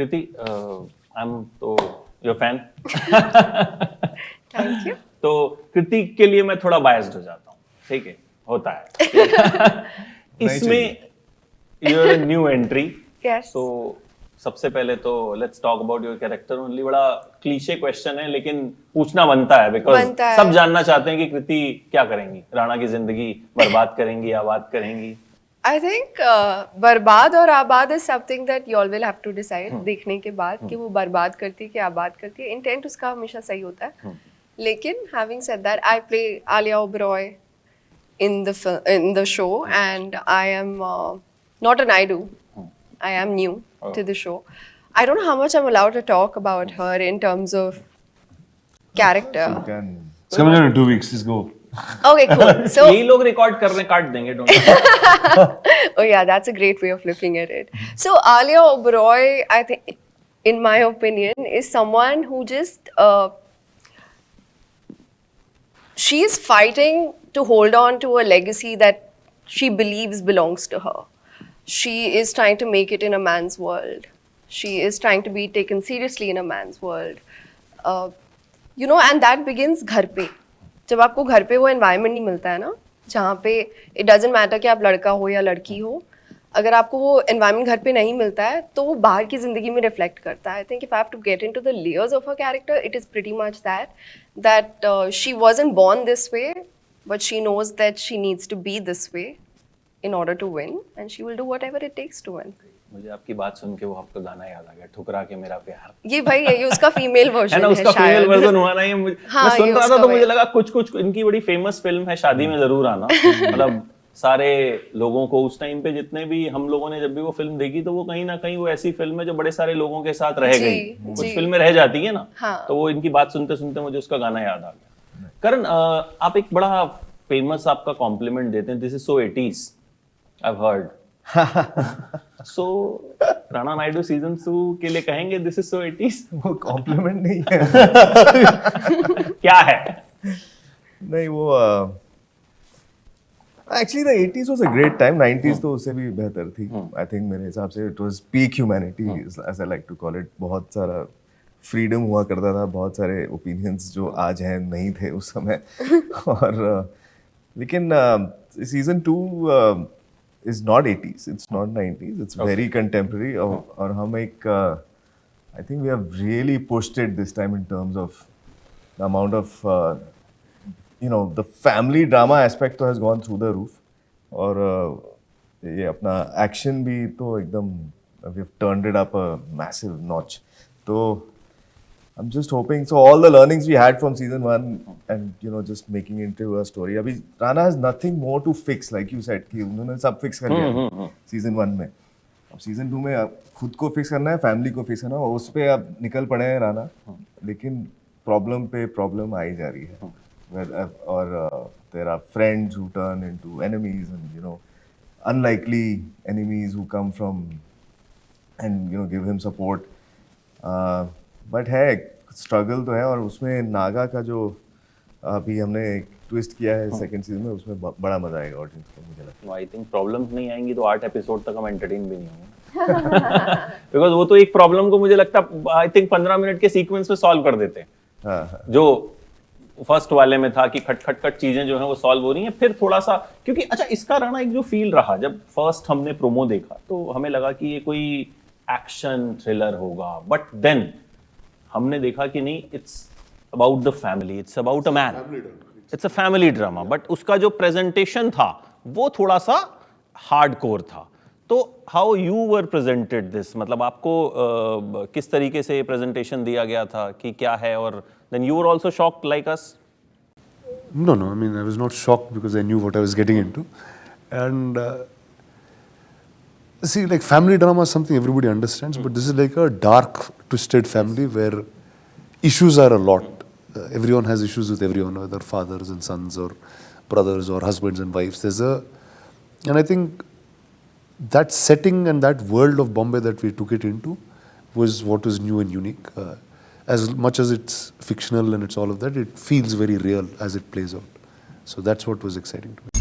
Kriti, I am तो your fan. Thank you. तो कृति के लिए मैं थोड़ा बायस्ड हो जाता हूँ, ठीक है, होता है। इसमें यूर न्यू एंट्री, Yes. तो सबसे पहले तो let's talk about your character only. बड़ा क्लीशे क्वेश्चन है लेकिन पूछना बनता है, बिकॉज बनता है। सब जानना चाहते हैं कि कृति क्या करेंगी, राणा की जिंदगी बर्बाद करेंगी, आबाद करेंगी। I think बर्बाद और आबाद is something that you all will have to decide देखने के बाद कि वो बर्बाद करती है कि आबाद करती है। इंटेंट उसका हमेशा सही होता है। लेकिन having said that, I play Alia Oberoi in the show, and I am not an Naidu. I am new to the show. I don't know how much I'm allowed to talk about her in terms of character. It's coming out in 2 weeks. Just go. Okay, cool. So, यही लोग record कर रहे हैं, काट देंगे, don't worry। oh yeah, that's a great way of looking at it. So Alia Oberoi, I think, in my opinion, is someone who just she is fighting to hold on to a legacy that she believes belongs to her. She is trying to make it in a man's world. She is trying to be taken seriously in a man's world. And that begins घर पे. जब आपको घर पे वो environment नहीं मिलता है ना, जहाँ पे इट डजेंट मैटर कि आप लड़का हो या लड़की हो, अगर आपको वो एनवायरनमेंट घर पे नहीं मिलता है तो वो बाहर की जिंदगी में रिफ्लेक्ट करता है। I think if I have to get into the layers of her character, it is pretty much that she wasn't born this way, but she knows that she needs to be this way in order to win, and she will do whatever it takes to win. मुझे आपकी बात सुन के वो आपका गाना याद आ गया, ठुकरा के मेरा प्यार। ये भाई ये उसका फीमेल वर्जन है ना, उसका फीमेल वर्जन हुआ ना ये। हाँ, मैं सुन ये रहा था उसका तो मुझे लगा कुछ इनकी बड़ी फेमस फिल्म है, शादी में जरूर आना। मतलब सारे लोगों को उस टाइम पे, जितने भी हम लोगों ने जब भी वो फिल्म देखी, तो वो कहीं ना कहीं वो ऐसी फिल्म है जो बड़े सारे लोगों के साथ रह गई। कुछ फिल्में रह जाती है ना, तो वो इनकी बात सुनते सुनते मुझे उसका गाना याद आ गया। करण, आप एक बड़ा फेमस आपका कॉम्प्लीमेंट देते हैं, this is so 80s, I've heard. So Rana Naidu season 2 के लिए कहेंगे दिस इज सो 80s? वो कॉम्प्लीमेंट नहीं है। क्या है? नहीं, वो actually the 80s was a great time. 90s तो उससे भी बेहतर थी। आई थिंक मेरे हिसाब से it was peak humanity, as I like to call it. बहुत सारा फ्रीडम हुआ करता था, बहुत सारे ओपिनियंस जो आज हैं नहीं थे उस समय। और लेकिन season 2 is not 80s, it's not 90s, it's very contemporary. और हम एक I think we have really pushed it this time in terms of the amount of the family drama aspect तो has gone through the roof. और ये अपना action भी तो एकदम we have turned it up a massive notch. तो I'm just hoping, so all the learnings we had from season 1 and just making it into a story. अभी Rana has nothing more to fix, like you said कि उन्होंने सब fix कर लिया season 1 में। अब season 2 में अब खुद को fix करना है, family को fix करना है, उस पे अब निकल पड़े हैं राणा। लेकिन problem पे problem आई जा रही है। और there are friends who turn into enemies, and unlikely enemies who come from and give him support. But है, स्ट्रगल तो है। और उसमें नागा का जो अभी हमने एक ट्विस्ट किया है सेकंड सीजन में, उसमें बड़ा मजा आएगा ऑडियंस को, मुझे लगता है। आई थिंक प्रॉब्लम्स नहीं आएंगी तो 8 एपिसोड तक हम एंटरटेन भी नहीं होंगे। बिकॉज वो तो एक प्रॉब्लम को मुझे लगता है आई थिंक 15 मिनट के सीक्वेंस में सॉल्व कर देते हैं। हाँ। जो फर्स्ट वाले में था कि खट चीजें जो हैं वो सॉल्व हो रही हैं, फिर थोड़ा सा, क्योंकि अच्छा इसका राणा एक जो फील रहा, जब फर्स्ट हमने प्रोमो देखा तो हमें लगा कि ये कोई एक्शन थ्रिलर होगा, बट देन हमने देखा कि नहीं, it's about the family, it's about a man, it's a family drama. But उसका जो प्रेजेंटेशन था वो थोड़ा सा हार्डकोर था। तो how you were presented this, मतलब आपको किस तरीके से प्रेजेंटेशन दिया गया था कि क्या है, और then you were also shocked like us? No, I mean, I was not shocked because I knew what I was getting into. And see, like family drama is something everybody understands, but this is like a dark, twisted family where issues are a lot. Everyone has issues with everyone, whether fathers and sons or brothers or husbands and wives. And I think that setting and that world of Bombay that we took it into was what was new and unique. As much as it's fictional and it's all of that, it feels very real as it plays out. So that's what was exciting to me.